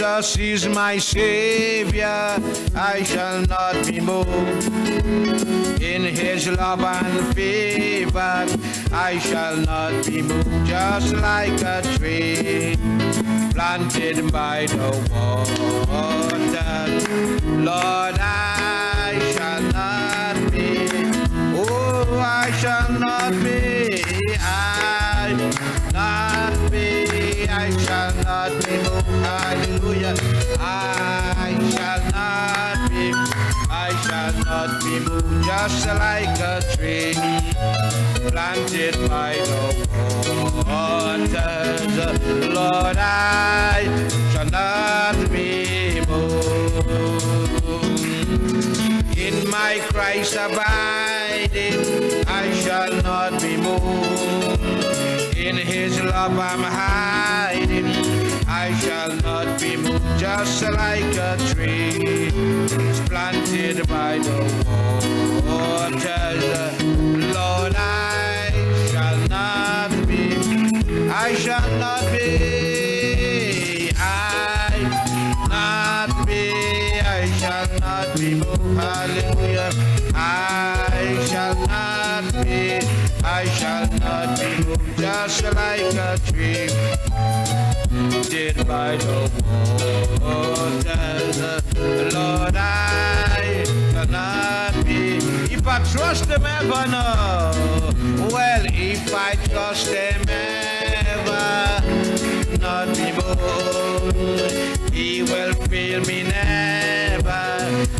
Jesus is my Savior, I shall not be moved. In His love and favor, I shall not be moved. Just like a tree planted by the water, Lord, I shall not be. Oh, I shall not be. I shall not be moved. Hallelujah. I shall not be moved. Just like a tree planted by the waters, Lord, I shall not be moved. In my Christ abiding, I shall not be moved. In His love I'm hiding, I shall not be moved. Just like a tree planted by the waters, Lord, I shall not be. I shall not be. I shall not be moved. Hallelujah. I shall not be. I shall not be moved. Just like a tree planted by the waters, Lord, I shall not be. If I trust Him ever, no. Well, if I trust Him ever, not be moved. He will fail me never.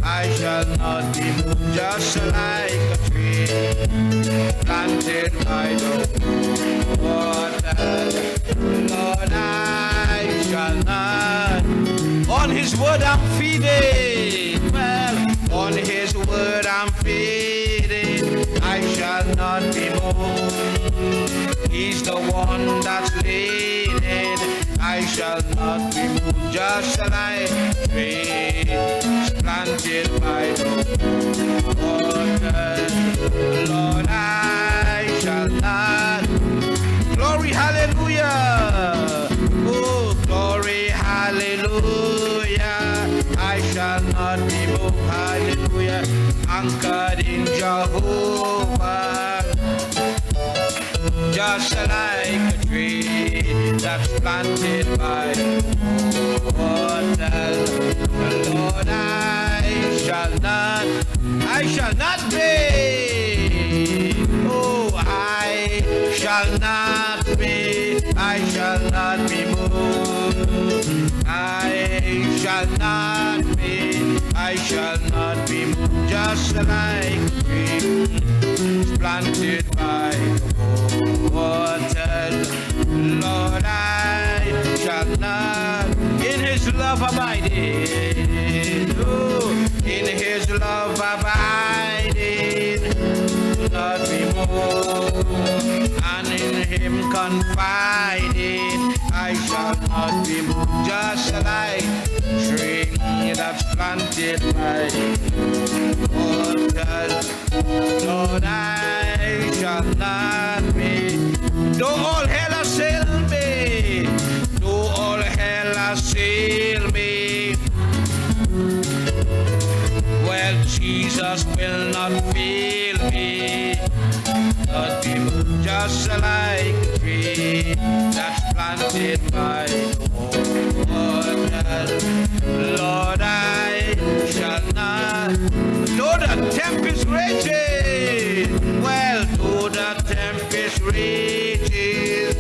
I shall not be moved. Just like a tree planted by the water, Lord, I shall not. On His word I'm feeding. Well, on His word I'm feeding. I shall not be moved. He's the one that's leading. I shall not be moved. Just like tree planted by the water, Lord, I shall not. Glory, hallelujah. Oh, glory, hallelujah. I shall not be moved. Hallelujah. Anchored in Jehovah, just like a tree that's planted by water. Lord, I shall not be. Oh, I shall not be. I shall not be moved. I shall not be. I shall not be moved. Just like a tree planted by the waters, Lord, I shall not. In His love abiding, oh, in His love abiding, not be moved. And in Him confiding, I shall not be moved. Just like tree that's planted by waters, Lord, I shall not be. Though all hell assail me, though all hell assail me, well, Jesus will not fail me. Not be moved. Just like a tree that's planted by the waters, Lord, I shall not. Though the tempest rages, well, though the tempest rages,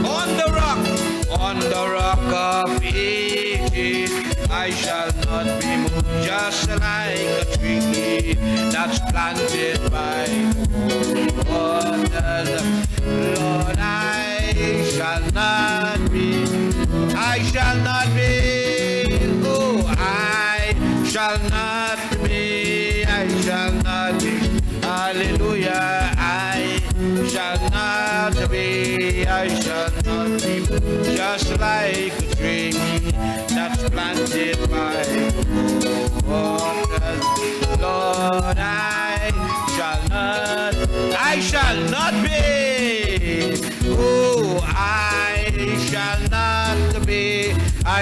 on the rock of ages, I shall not be moved. Just like a tree that's planted by the waters, Lord, I shall not be. I shall not be. Oh, I shall not be. I shall not be. Hallelujah. I shall not be. I shall not be. Just like a tree that's planted by the waters, Lord, I shall not be. Oh, I shall not be.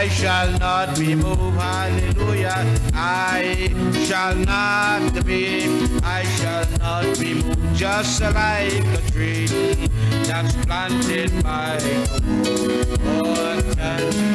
I shall not be moved. Hallelujah. I shall not be, I shall not be moved. Just like a tree that's planted by the water.